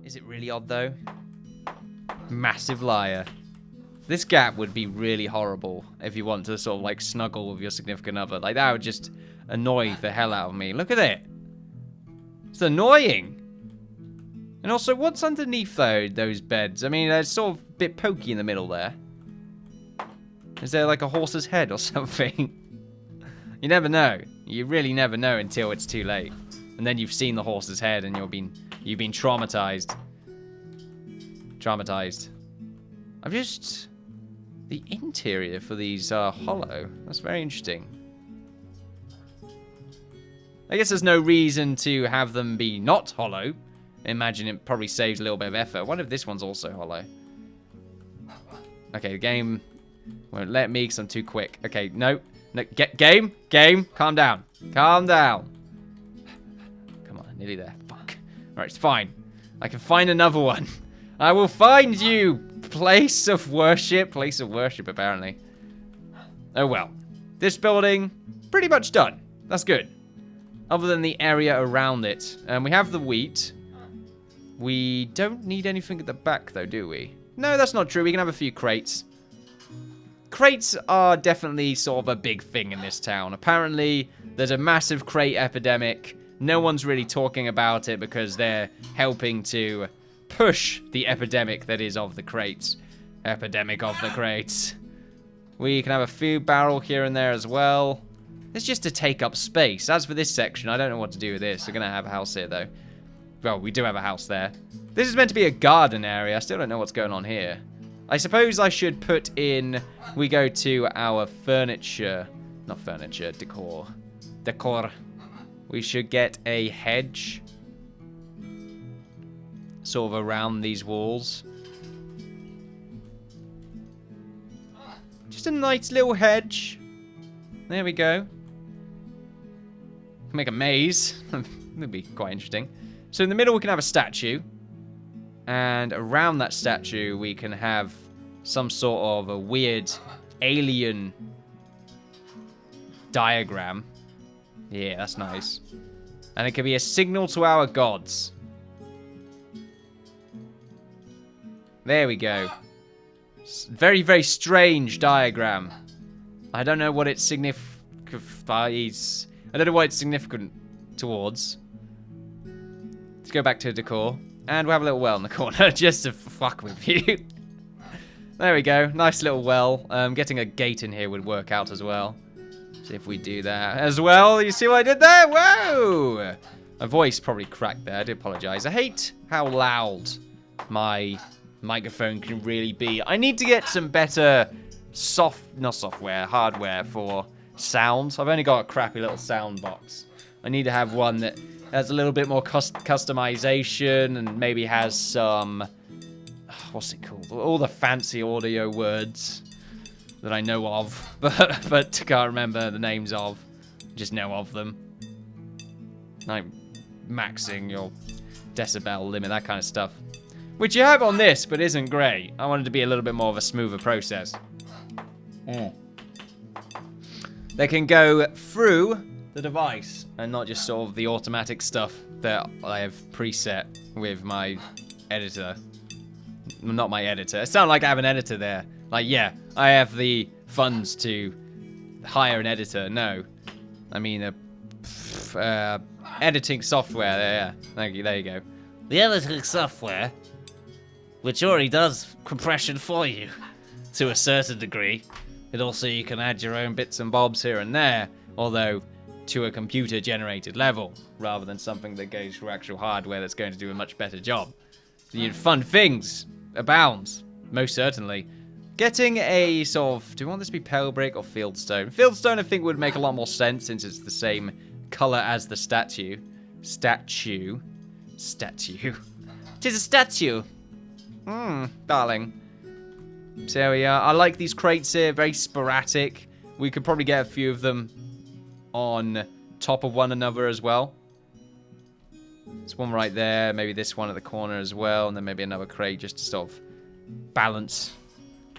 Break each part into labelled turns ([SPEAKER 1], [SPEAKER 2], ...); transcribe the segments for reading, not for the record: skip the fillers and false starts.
[SPEAKER 1] Is it really odd, though? Massive liar. This gap would be really horrible if you want to sort of, like, snuggle with your significant other. Like, that would just annoy the hell out of me. Look at it. It's annoying. And also, what's underneath, though, those beds? I mean, it's sort of a bit pokey in the middle there. Is there, like, a horse's head or something? You never know. You really never know until it's too late. And then you've seen the horse's head and you've been traumatized. The interior for these are hollow. That's very interesting. I guess there's no reason to have them be not hollow. Imagine it probably saves a little bit of effort. I wonder if this one's also hollow. Okay, the game won't let me because I'm too quick. Okay, no. Game, calm down. Calm down. Come on, nearly there. Fuck. Alright, it's fine. I can find another one. I will find you. Place of worship, apparently. Oh well. This building, pretty much done. That's good. Other than the area around it. We have the wheat. We don't need anything at the back, though, do we? No, that's not true. We can have a few crates. Crates are definitely sort of a big thing in this town. Apparently, there's a massive crate epidemic. No one's really talking about it because they're helping to push the epidemic that is of the crates. Epidemic of the crates. We can have a food barrel here and there as well. It's just to take up space. As for this section, I don't know what to do with this. We're going to have a house here, though. Well, we do have a house there. This is meant to be a garden area. I still don't know what's going on here. I suppose I should put in... We go to our furniture. Not furniture, decor. Decor. We should get a hedge. Sort of around these walls. Just a nice little hedge. There we go. Make a maze. That'd be quite interesting. So in the middle we can have a statue. And around that statue we can have some sort of a weird alien diagram. Yeah, that's nice. And it can be a signal to our gods. There we go. Very, very strange diagram. I don't know what it signifies. I don't know what it's significant towards. Let's go back to decor. And we'll have a little well in the corner just to fuck with you. There we go. Nice little well. Getting a gate in here would work out as well. See if we do that as well. You see what I did there? Whoa! My voice probably cracked there. I do apologize. I hate how loud my microphone can really be. I need to get some better hardware for sounds. I've only got a crappy little sound box. I need to have one that has a little bit more customization and maybe has some, what's it called? All the fancy audio words that I know of, but can't remember the names of. Just know of them. Like maxing your decibel limit, that kind of stuff. Which you have on this, but isn't great. I wanted to be a little bit more of a smoother process. They can go through the device and not just sort of the automatic stuff that I have preset with my editor. Not my editor. It sounds like I have an editor there. Like, yeah, I have the funds to hire an editor. No. I mean, editing software. Yeah, thank you. There you go.
[SPEAKER 2] The editing software, which already does compression for you to a certain degree.
[SPEAKER 1] And also you can add your own bits and bobs here and there, although to a computer-generated level, rather than something that goes through actual hardware that's going to do a much better job. Fun things abound, most certainly. Getting a sort of... Do you want this to be pale brick or fieldstone? Fieldstone, I think, would make a lot more sense since it's the same color as the statue. Statue. It is a statue. Darling. So there we are. I like these crates here. Very sporadic. We could probably get a few of them on top of one another as well. There's one right there. Maybe this one at the corner as well. And then maybe another crate just to sort of balance.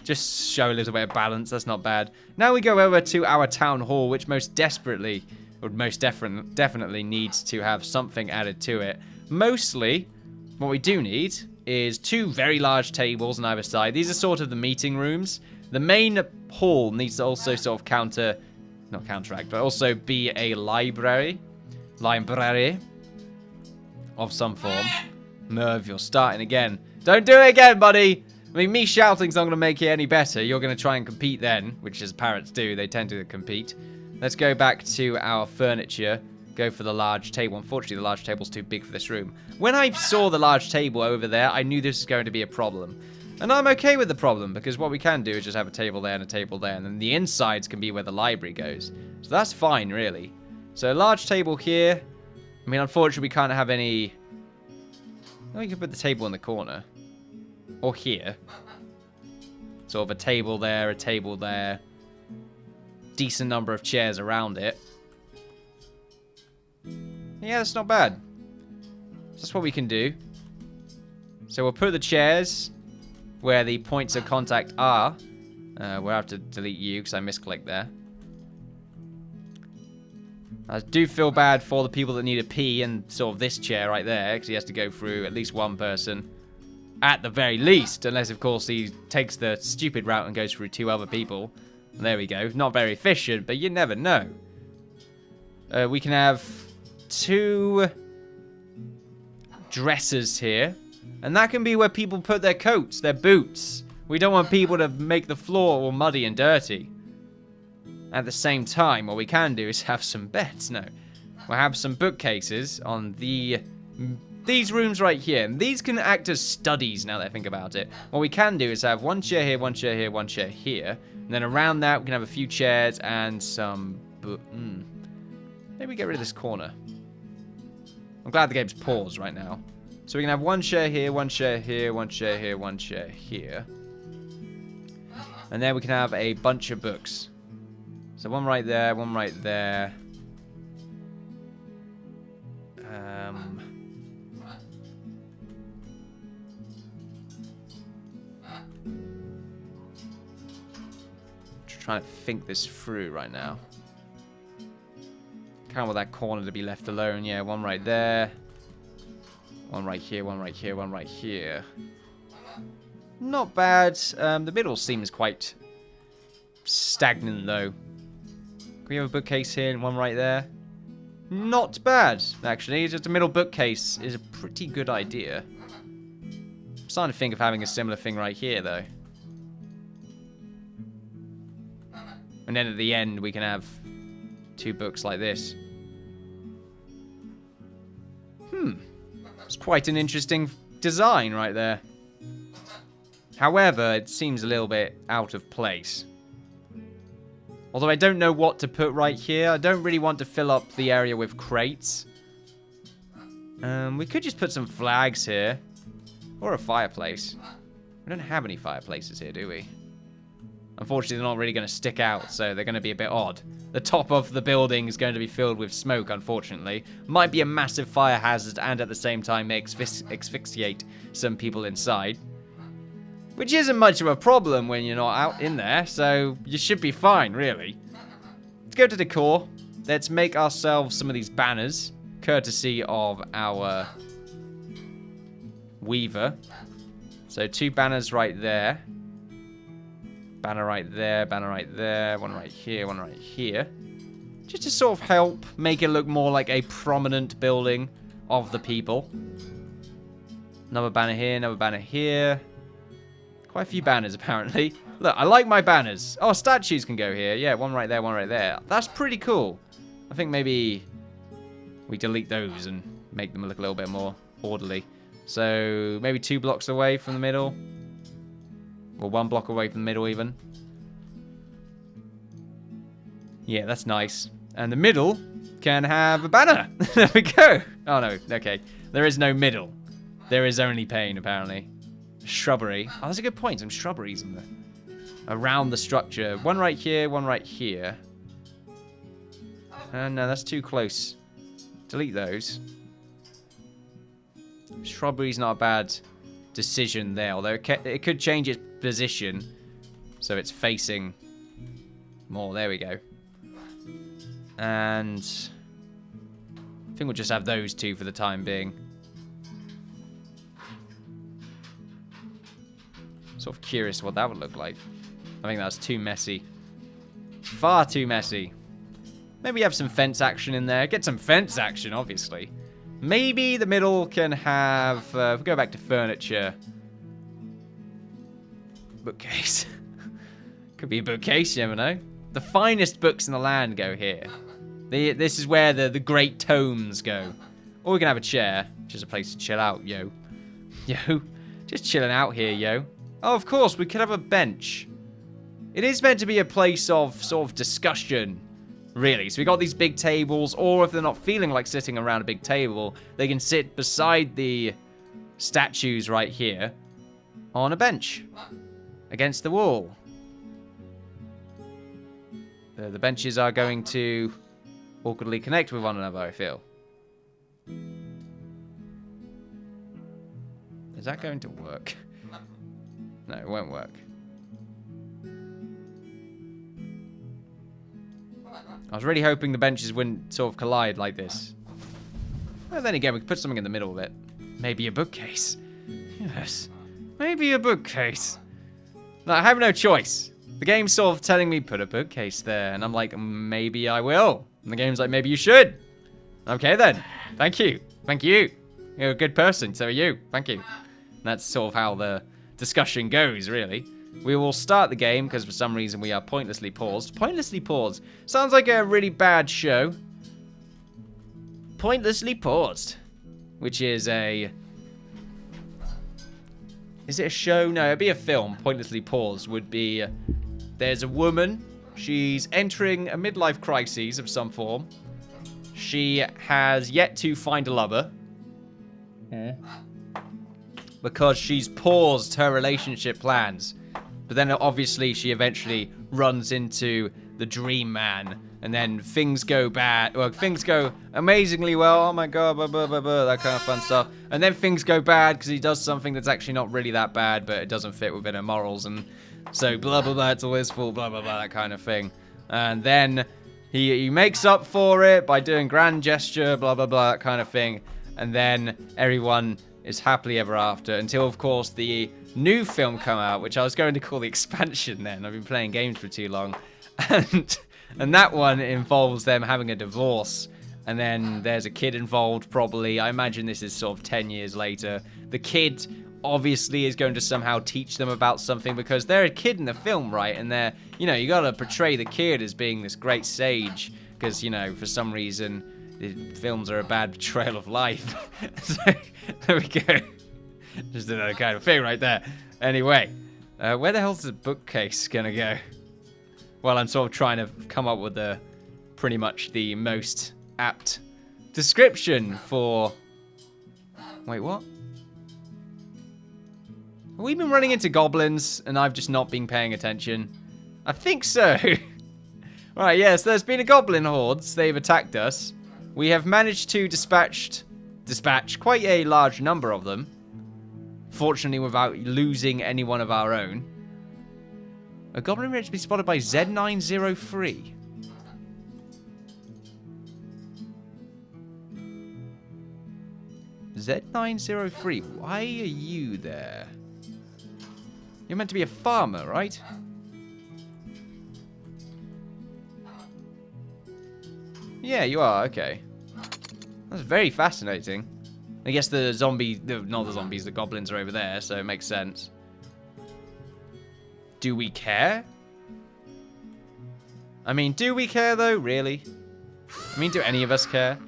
[SPEAKER 1] Just show a little bit of balance. That's not bad. Now we go over to our town hall, which most definitely needs to have something added to it. Mostly, What we do need is 2 very large tables on either side. These are sort of the meeting rooms. The main hall needs to also sort of not counteract, but also be a library of some form. Merv, you're starting again. Don't do it again, buddy. I mean, me shouting's not going to make it any better. You're going to try and compete then, which as parrots do. They tend to compete. Let's go back to our furniture. Go for the large table. Unfortunately, the large table's too big for this room. When I saw the large table over there, I knew this was going to be a problem. And I'm okay with the problem, because what we can do is just have a table there and a table there, and then the insides can be where the library goes. So that's fine, really. So a large table here. I mean, unfortunately, we can't have any... Oh, we can put the table in the corner. Or here. Sort of a table there, a table there. Decent number of chairs around it. Yeah, that's not bad. That's what we can do. So we'll put the chairs where the points of contact are. We'll have to delete you because I misclicked there. I do feel bad for the people that need a pee and sort of this chair right there, because he has to go through at least one person. At the very least, unless of course he takes the stupid route and goes through 2 other people. And there we go. Not very efficient, but you never know. We can have 2 dressers here. And that can be where people put their coats, their boots. We don't want people to make the floor all muddy and dirty. At the same time, what we can do is have some beds. No. We'll have some bookcases on these rooms right here. And these can act as studies now that I think about it. What we can do is have 1 chair here, 1 chair here, 1 chair here. And then around that, we can have a few chairs and some... Maybe we get rid of this corner. I'm glad the game's paused right now. So we can have 1 chair here, 1 chair here, 1 chair here, 1 chair here. And then we can have a bunch of books. So 1 right there, 1 right there. Trying to think this through right now. Can't want that corner to be left alone. Yeah, 1 right there. 1 right here, 1 right here, 1 right here. Not bad. The middle seems quite stagnant, though. Can we have a bookcase here and 1 right there? Not bad, actually. Just a middle bookcase is a pretty good idea. I'm starting to think of having a similar thing right here, though. And then at the end, we can have 2 books like this. It's quite an interesting design right there. However, it seems a little bit out of place. Although I don't know what to put right here. I don't really want to fill up the area with crates. We could just put some flags here. Or a fireplace. We don't have any fireplaces here, do we? Unfortunately, they're not really going to stick out, so they're going to be a bit odd. The top of the building is going to be filled with smoke, unfortunately. Might be a massive fire hazard and at the same time may asphyxiate some people inside. Which isn't much of a problem when you're not out in there, so you should be fine, really. Let's go to decor. Let's make ourselves some of these banners, courtesy of our weaver. So 2 banners right there. Banner right there, banner right there, 1 right here, 1 right here. Just to sort of help make it look more like a prominent building of the people. Another banner here, another banner here. Quite a few banners, apparently. Look, I like my banners. Oh, statues can go here. Yeah, 1 right there, 1 right there. That's pretty cool. I think maybe we delete those and make them look a little bit more orderly. So maybe 2 blocks away from the middle. Or 1 block away from the middle, even. Yeah, that's nice. And the middle can have a banner. There we go. Oh, no. Okay. There is no middle. There is only pain, apparently. Shrubbery. Oh, that's a good point. Some shrubberies in the, around the structure. 1 right here, 1 right here. No, that's too close. Delete those. Shrubbery's not a bad decision there, although it could change its position so it's facing more. There we go. And I think we'll just have those 2 for the time being. Sort of curious what that would look like. I think that's too messy. Far too messy. Maybe have some fence action in there. Get some fence action, obviously. Maybe the middle can have... go back to furniture. Bookcase. Could be a bookcase, you never know. The finest books in the land go here. This is where the great tomes go. Or we can have a chair, which is a place to chill out, yo. Yo. Just chilling out here, yo. Oh, of course, we could have a bench. It is meant to be a place of sort of discussion, really. So we got these big tables, or if they're not feeling like sitting around a big table, they can sit beside the statues right here on a bench against the wall. The benches are going to awkwardly connect with one another, I feel. Is that going to work? No, it won't work. I was really hoping the benches wouldn't sort of collide like this. Well, then again, we could put something in the middle of it. Maybe a bookcase. Yes. Maybe a bookcase. No, I have no choice. The game's sort of telling me, put a bookcase there. And I'm like, maybe I will. And the game's like, maybe you should. Okay then. Thank you. Thank you. You're a good person, so are you. Thank you. And that's sort of how the discussion goes, really. We will start the game, because for some reason we are pointlessly paused. Pointlessly paused. Sounds like a really bad show. Pointlessly paused. Which is a... Is it a show? No, it'd be a film. Pointlessly paused would be... There's a woman. She's entering a midlife crisis of some form. She has yet to find a lover. Because she's paused her relationship plans. But then obviously she eventually runs into the dream man. And then things go bad. Well, things go amazingly well. Oh my god, blah, blah, blah, blah, that kind of fun stuff. And then things go bad because he does something that's actually not really that bad, but it doesn't fit within her morals. And so blah, blah, blah, it's all his fault, blah, blah, blah, that kind of thing. And then he makes up for it by doing grand gesture, blah, blah, blah, that kind of thing. And then everyone is happily ever after until, of course, the new film come out, which I was going to call the expansion then. I've been playing games for too long. And that one involves them having a divorce. And then there's a kid involved, probably. I imagine this is sort of 10 years later. The kid obviously is going to somehow teach them about something because they're a kid in the film, right? And they're, you know, you got to portray the kid as being this great sage because, you know, for some reason, the films are a bad portrayal of life. So, there we go. Just another kind of thing right there. Anyway, where the hell's the bookcase going to go? Well, I'm sort of trying to come up with pretty much the most apt description for... Wait, what? Have we been running into goblins and I've just not been paying attention? I think so. Right, yes, there's been a goblin hordes. They've attacked us. We have managed to dispatch quite a large number of them. Fortunately, without losing any one of our own. A goblin ready to be spotted by Z903. Z903, why are you there? You're meant to be a farmer, right? Yeah, you are, okay. That's very fascinating. I guess the zombies, not the zombies, the goblins are over there, so it makes sense. Do we care? I mean, do we care though, really? I mean, do any of us care?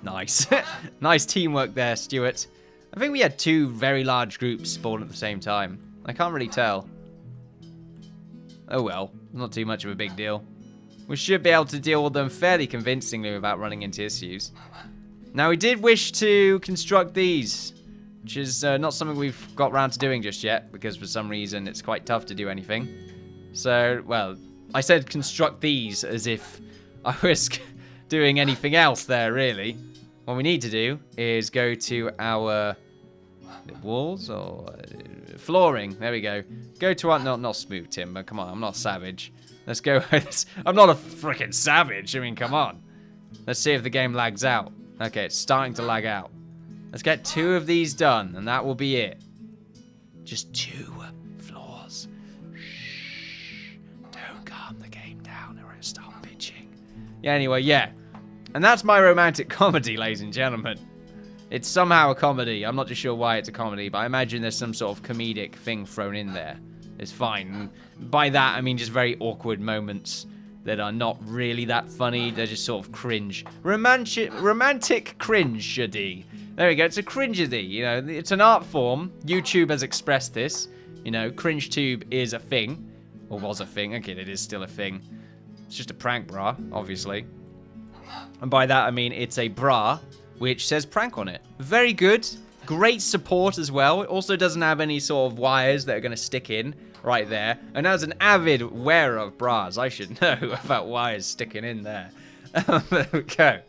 [SPEAKER 1] Nice. Nice teamwork there, Stuart. I think we had two very large groups spawn at the same time. I can't really tell. Oh well, not too much of a big deal. We should be able to deal with them fairly convincingly without running into issues. Now, we did wish to construct these, which is not something we've got around to doing just yet, because for some reason it's quite tough to do anything. So, well, I said construct these as if I was doing anything else there, really. What we need to do is go to our walls or flooring. There we go. Go to our... Not smooth timber. Come on, I'm not savage. Let's go with this. I'm not a freaking savage. I mean, come on. Let's see if the game lags out. Okay, it's starting to lag out. Let's get 2 of these done, and that will be it. Just 2 floors. Shh. Don't calm the game down or I'll start bitching. Yeah, anyway, yeah. And that's my romantic comedy, ladies and gentlemen. It's somehow a comedy. I'm not too sure why it's a comedy, but I imagine there's some sort of comedic thing thrown in there. It's fine. By that, I mean just very awkward moments that are not really that funny. They're just sort of cringe. Romantic cringe-ady. There we go. It's a cringe-ady. You know, it's an art form. YouTube has expressed this. You know, cringe-tube is a thing. Or was a thing. Okay, it is still a thing. It's just a prank bra, obviously. And by that, I mean it's a bra which says prank on it. Very good. Great support as well. It also doesn't have any sort of wires that are going to stick in right there. And as an avid wearer of bras, I should know about wires sticking in there. There we go.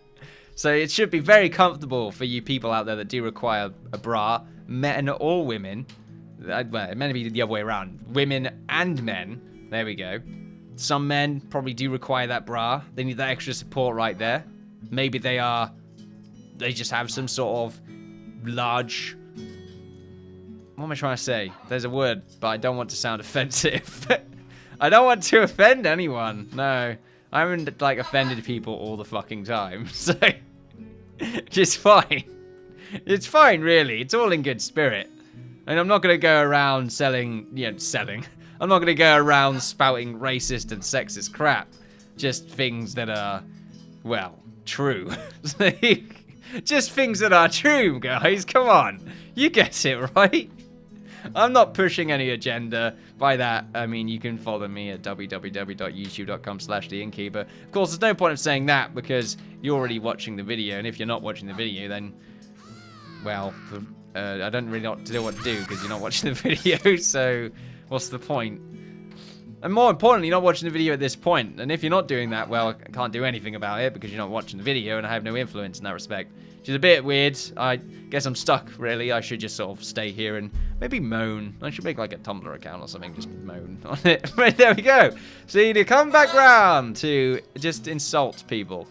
[SPEAKER 1] So it should be very comfortable for you people out there that do require a bra, men or women. Well, it may be the other way around. Women and men. There we go. Some men probably do require that bra. They need that extra support right there. Maybe they just have some sort of large... What am I trying to say? There's a word, but I don't want to sound offensive. I don't want to offend anyone. No. I haven't, like, offended people all the fucking time. So, it's fine. It's fine, really. It's all in good spirit. And I'm not going to go around selling... I'm not going to go around spouting racist and sexist crap. Just things that are, well, true. Just things that are true, guys. Come on. You get it, right? I'm not pushing any agenda. By that, I mean you can follow me at www.youtube.com/theinnkeeper. Of course, there's no point of saying that because you're already watching the video. And if you're not watching the video, then, well, I don't really know what to do because you're not watching the video. So, what's the point? And more importantly, you're not watching the video at this point. And if you're not doing that, well, I can't do anything about it because you're not watching the video and I have no influence in that respect. Which is a bit weird. I guess I'm stuck, really. I should just sort of stay here and maybe moan. I should make like a Tumblr account or something, just moan on it. Right, there we go. See, to come back round to just insult people.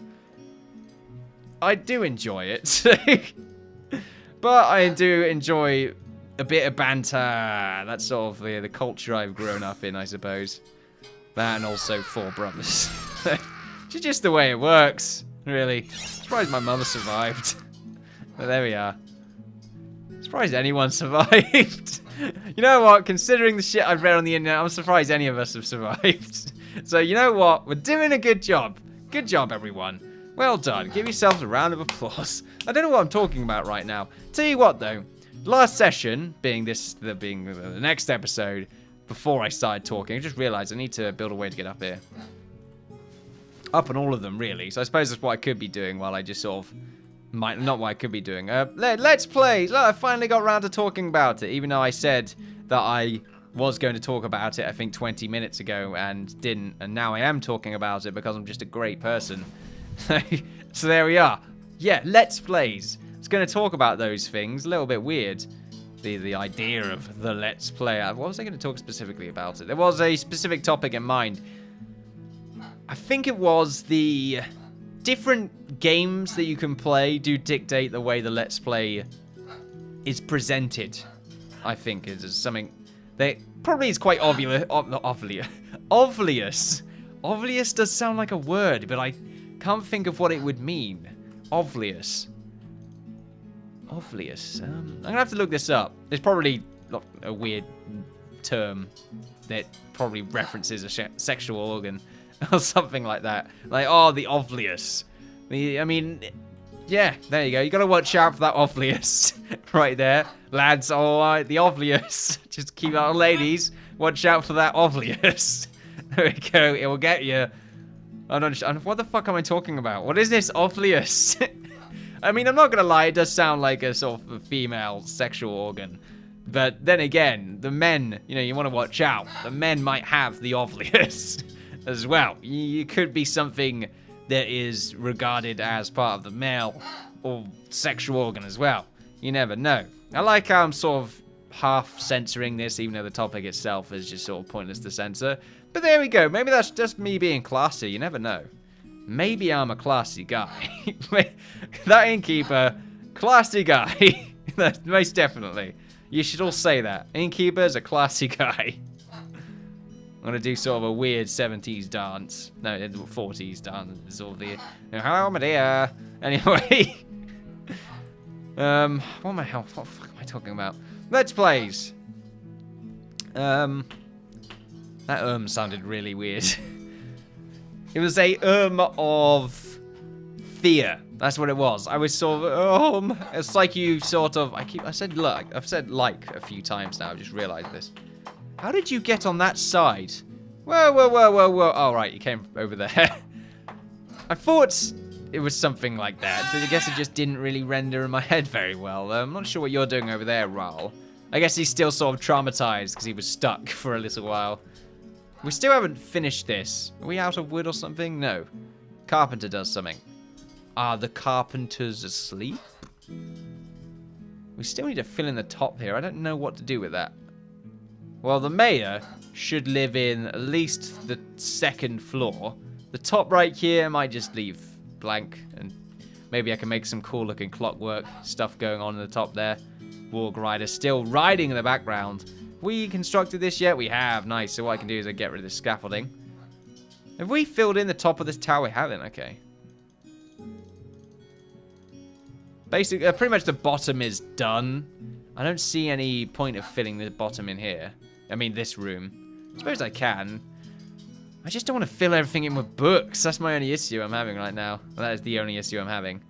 [SPEAKER 1] I do enjoy it. But I do enjoy a bit of banter. That's sort of the culture I've grown up in, I suppose. That and also 4 brothers. It's just the way it works, really. Surprised my mother survived. But there we are. Surprised anyone survived. You know what? Considering the shit I've read on the internet, I'm surprised any of us have survived. So you know what? We're doing a good job. Good job, everyone. Well done. Give yourselves a round of applause. I don't know what I'm talking about right now. Tell you what, though. Last session, being the next episode, before I started talking, I just realized I need to build a way to get up here. Up on all of them, really. So I suppose that's what I could be doing while I just sort of... not what I could be doing. Let's play. Look, I finally got around to talking about it, even though I said that I was going to talk about it, I think, 20 minutes ago and didn't. And now I am talking about it because I'm just a great person. So there we are. Yeah, Let's Plays. I was going to talk about those things. A little bit weird. The idea of the Let's Play. What was I going to talk specifically about it? There was a specific topic in mind. I think it was the different games that you can play do dictate the way the Let's Play is presented. I think is something that probably is quite obvious. Obvious. Obvious does sound like a word, but I can't think of what it would mean. Obvious. Obvious. I'm gonna have to look this up. There's probably a weird term that probably references a sexual organ or something like that. Like, oh, the obvious. I mean, yeah, there you go. You gotta watch out for that obvious right there, lads. All right, the obvious. Just keep out, ladies. Watch out for that obvious. There we go. It will get you. I don't. What the fuck am I talking about? What is this obvious? I mean, I'm not gonna lie, it does sound like a sort of a female sexual organ. But then again, the men, you want to watch out. The men might have the obvious as well. You could be something that is regarded as part of the male or sexual organ as well. You never know. I like how I'm sort of half censoring this, even though the topic itself is just sort of pointless to censor. But there we go. Maybe that's just me being classy. You never know. Maybe I'm a classy guy. That Innkeeper, classy guy. Most definitely. You should all say that. Innkeeper's a classy guy. I'm going to do sort of a weird 70s dance. No, 40s dance. It's all the... Hello, my dear. Anyway. What the fuck am I talking about? Let's plays. That sounded really weird. It was a of fear. That's what it was. I was sort of it's like you sort of I've said like a few times now. I just realized this. How did you get on that side? Whoa, whoa, whoa, whoa, whoa. Oh, right, you came over there. I thought it was something like that, but I guess it just didn't really render in my head very well. I'm not sure what you're doing over there, Raul. I guess he's still sort of traumatized because he was stuck for a little while. We still haven't finished this. Are we out of wood or something? No. Carpenter does something. Are the carpenters asleep? We still need to fill in the top here. I don't know what to do with that. Well, the mayor should live in at least the second floor. The top right here I might just leave blank, and maybe I can make some cool looking clockwork stuff going on in the top there. Warg rider still riding in the background. We constructed this yet? We have. Nice. So what I can do is I get rid of this scaffolding. Have we filled in the top of this tower? We haven't. Okay. Basically, pretty much the bottom is done. I don't see any point of filling the bottom in here. I mean, this room. I suppose I can. I just don't want to fill everything in with books. That's my only issue I'm having right now. Well, that is the only issue I'm having.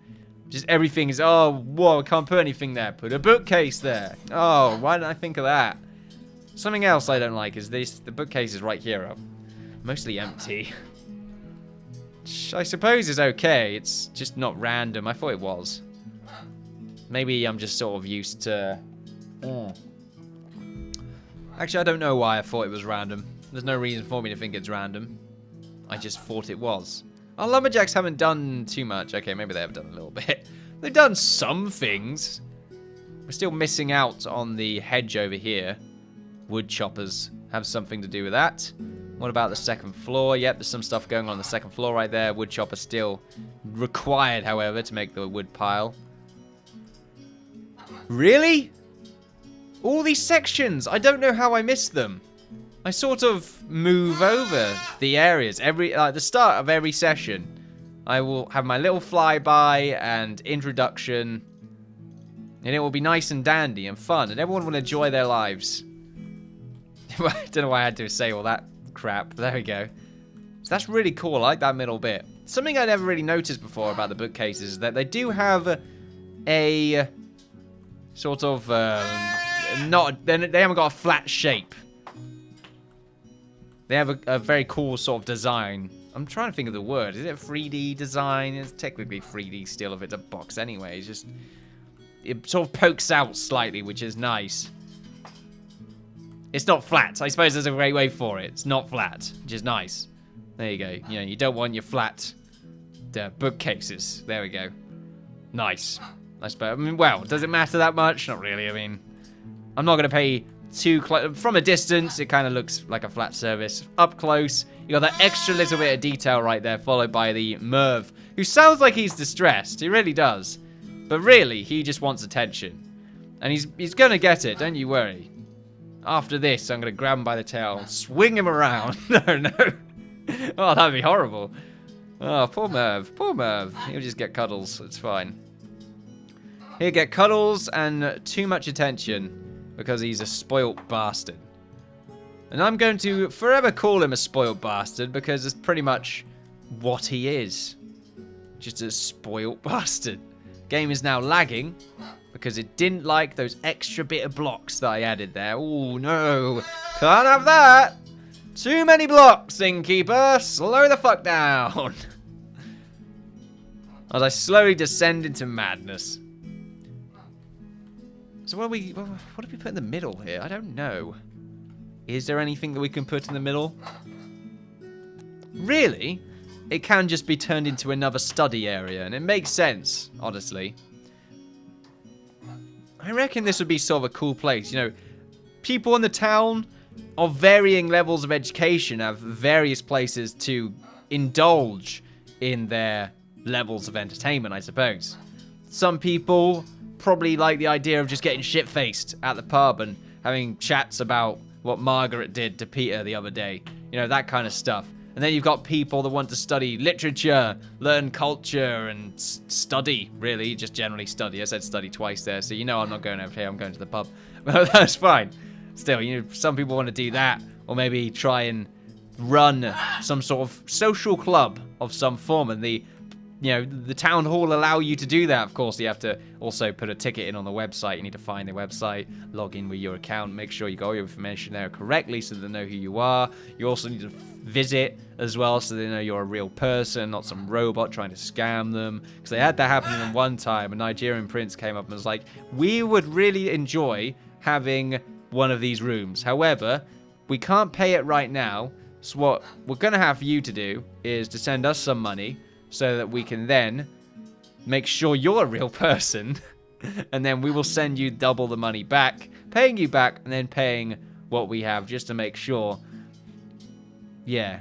[SPEAKER 1] Just everything is, oh, whoa, I can't put anything there. Put a bookcase there. Oh, why didn't I think of that? Something else I don't like is this. The bookcase is right here up. Mostly empty. Which I suppose is okay. It's just not random. I thought it was. Maybe I'm just sort of used to... Actually, I don't know why I thought it was random. There's no reason for me to think it's random. I just thought it was. Our lumberjacks haven't done too much. Okay, maybe they have done a little bit. They've done some things. We're still missing out on the hedge over here. Wood choppers have something to do with that. What about the second floor? Yep, there's some stuff going on the second floor right there. Wood chopper still required, however, to make the wood pile. Really? All these sections. I don't know how I missed them. I sort of move over the areas at the start of every session. I will have my little flyby and introduction, and it will be nice and dandy and fun, and everyone will enjoy their lives. I don't know why I had to say all that crap. There we go. So that's really cool. I like that middle bit. Something I never really noticed before about the bookcases is that they do have a sort of they haven't got a flat shape. They have a very cool sort of design. I'm trying to think of the word. Is it a 3D design? It's technically 3D still if it's a box anyway. It's just... It sort of pokes out slightly, which is nice. It's not flat. I suppose there's a great way for it. It's not flat, which is nice. There you go. You know, you don't want your flat bookcases. There we go. Nice. I suppose. I mean, well, does it matter that much? Not really. I mean, I'm not going to pay... too close. From a distance, it kind of looks like a flat surface. Up close, you got that extra little bit of detail right there, followed by the Merv, who sounds like he's distressed. He really does. But really, he just wants attention. And he's going to get it, don't you worry. After this, I'm going to grab him by the tail and swing him around. No. Oh, that'd be horrible. Oh, poor Merv. Poor Merv. He'll just get cuddles. It's fine. He'll get cuddles and too much attention. Because he's a spoilt bastard. And I'm going to forever call him a spoilt bastard because it's pretty much what he is. Just a spoilt bastard. Game is now lagging because it didn't like those extra bit of blocks that I added there. Oh no, can't have that. Too many blocks, Innkeeper. Slow the fuck down. As I slowly descend into madness. So what did we put in the middle here? I don't know. Is there anything that we can put in the middle? Really? It can just be turned into another study area, and it makes sense, honestly. I reckon this would be sort of a cool place. You know, people in the town of varying levels of education have various places to indulge in their levels of entertainment, I suppose. Some people probably like the idea of just getting shit-faced at the pub and having chats about what Margaret did to Peter the other day. You know, that kind of stuff. And then you've got people that want to study literature, learn culture, and study, really. Just generally study. I said study twice there, so you know I'm not going over here. I'm going to the pub. But that's fine. Still, you know, some people want to do that. Or maybe try and run some sort of social club of some form. And the town hall allow you to do that. Of course, you have to also put a ticket in on the website. You need to find the website, log in with your account, make sure you got all your information there correctly so they know who you are. You also need to visit as well so they know you're a real person, not some robot trying to scam them. Because they had that happen to them one time. A Nigerian prince came up and was like, we would really enjoy having one of these rooms. However, we can't pay it right now. So what we're going to have you to do is to send us some money so that we can then make sure you're a real person. And then we will send you double the money back, paying you back, and then paying what we have just to make sure. Yeah.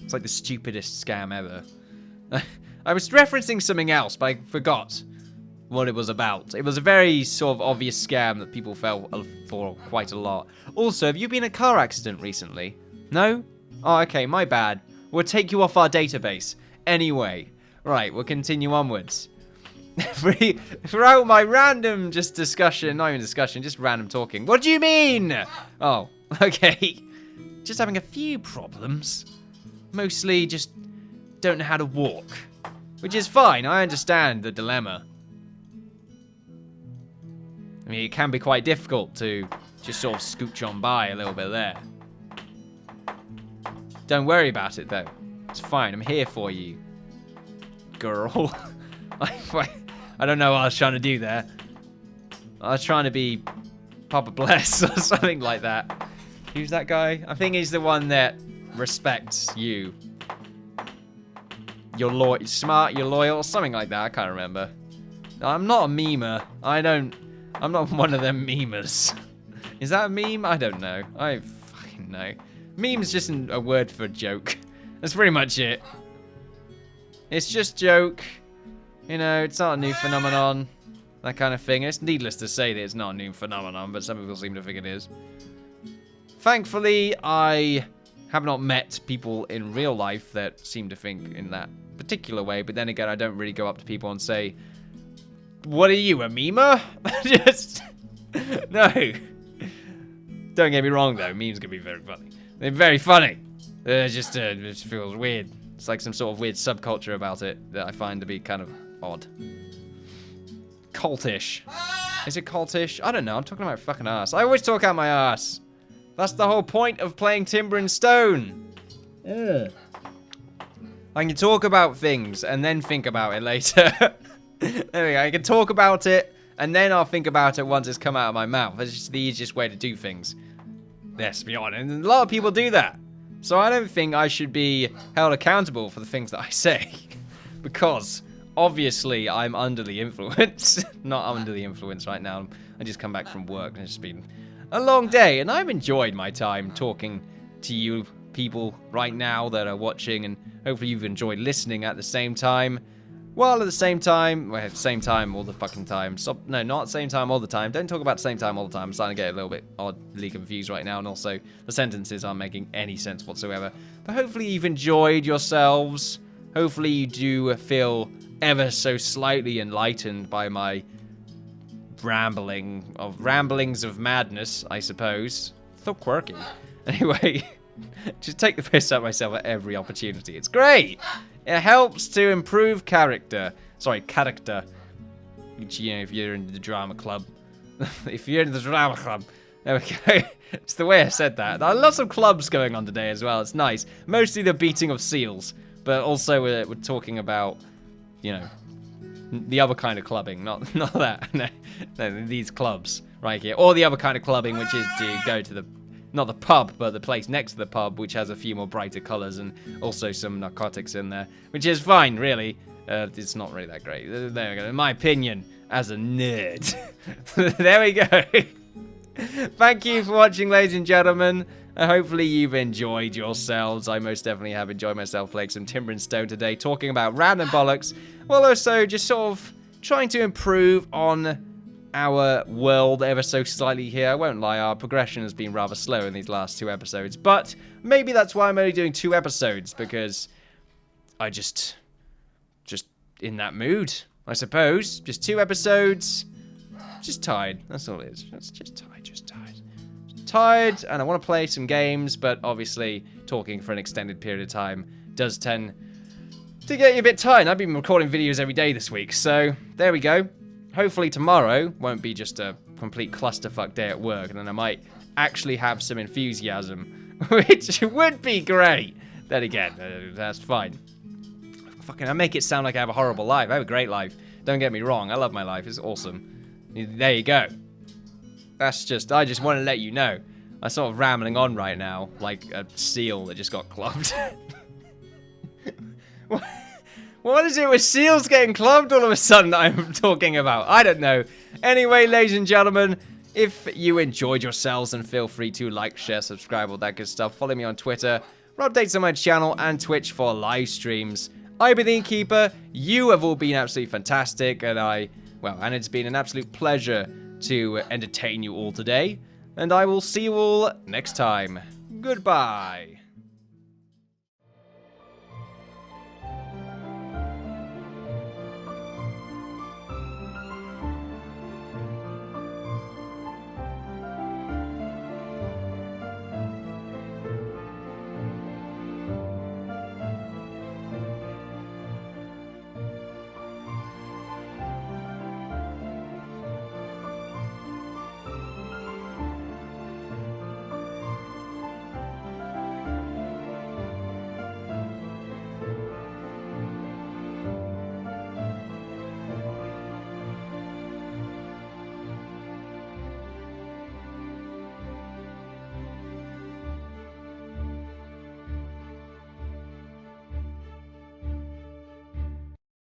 [SPEAKER 1] It's like the stupidest scam ever. I was referencing something else, but I forgot what it was about. It was a very sort of obvious scam that people fell for quite a lot. Also, have you been in a car accident recently? No? Oh, okay, my bad. We'll take you off our database. Anyway, right, we'll continue onwards. Throughout my random discussion, not even discussion, just random talking. What do you mean? Oh, okay. Just having a few problems. Mostly just don't know how to walk. Which is fine, I understand the dilemma. I mean, it can be quite difficult to just sort of scooch on by a little bit there. Don't worry about it, though. It's fine. I'm here for you, girl. I don't know what I was trying to do there. I was trying to be Papa Bless or something like that. Who's that guy? I think he's the one that respects you. You're smart, you're loyal, something like that. I can't remember. I'm not a memer. I'm not one of them memers. Is that a meme? I don't know. I fucking know. Meme's just a word for joke. That's pretty much it. It's just joke. You know, it's not a new phenomenon. That kind of thing. It's needless to say that it's not a new phenomenon, but some people seem to think it is. Thankfully, I have not met people in real life that seem to think in that particular way, but then again, I don't really go up to people and say, what are you, a memer? Just, no. Don't get me wrong, though. Memes can be very funny. They're very funny. It just feels weird. It's like some sort of weird subculture about it that I find to be kind of odd. Cultish. Is it cultish? I don't know. I'm talking about my fucking ass. I always talk out my ass. That's the whole point of playing Timber and Stone. Ugh. I can talk about things and then think about it later. There we go. I can talk about it and then I'll think about it once it's come out of my mouth. That's just the easiest way to do things. Let's be honest. And a lot of people do that. So I don't think I should be held accountable for the things that I say. Because obviously I'm under the influence. Not under the influence right now. I just come back from work and it's just been a long day. And I've enjoyed my time talking to you people right now that are watching. And hopefully you've enjoyed listening at the same time. Well, at the same time, well, at the same time all the fucking time. Stop, no, not at the same time all the time. Don't talk about the same time all the time. I'm starting to get a little bit oddly confused right now. And also, the sentences aren't making any sense whatsoever. But hopefully you've enjoyed yourselves. Hopefully you do feel ever so slightly enlightened by my ramblings of madness, I suppose. So quirky. Anyway, just take the piss out of myself at every opportunity. It's great! It helps to improve character. Sorry, character. You know, if you're in the drama club. If you're in the drama club. There we go. It's the way I said that. There are lots of clubs going on today as well. It's nice. Mostly the beating of seals. But also we're talking about, you know, the other kind of clubbing. Not that. No, these clubs right here. Or the other kind of clubbing, which is to go to the... Not the pub, but the place next to the pub, which has a few more brighter colours and also some narcotics in there. Which is fine, really. It's not really that great. There we go. In my opinion, as a nerd. There we go. Thank you for watching, ladies and gentlemen. Hopefully you've enjoyed yourselves. I most definitely have enjoyed myself playing some Timber and Stone today, talking about random bollocks, while also just sort of trying to improve on our world ever so slightly here. I won't lie, our progression has been rather slow in these last 2 episodes, but maybe that's why I'm only doing 2 episodes, because I just in that mood, I suppose. Just 2 episodes, just tired, that's all it is. Just tired, and I want to play some games, but obviously talking for an extended period of time does tend to get you a bit tired. I've been recording videos every day this week, so there we go. Hopefully tomorrow won't be just a complete clusterfuck day at work, and then I might actually have some enthusiasm, which would be great. Then again, that's fine. I make it sound like I have a horrible life. I have a great life. Don't get me wrong. I love my life. It's awesome. There you go. I just want to let you know. I'm sort of rambling on right now, like a seal that just got clubbed. What is it with seals getting clubbed all of a sudden that I'm talking about? I don't know. Anyway, ladies and gentlemen, if you enjoyed yourselves, then feel free to like, share, subscribe, all that good stuff. Follow me on Twitter for updates on my channel and Twitch for live streams. I've been the Innkeeper. You have all been absolutely fantastic, and it's been an absolute pleasure to entertain you all today. And I will see you all next time. Goodbye.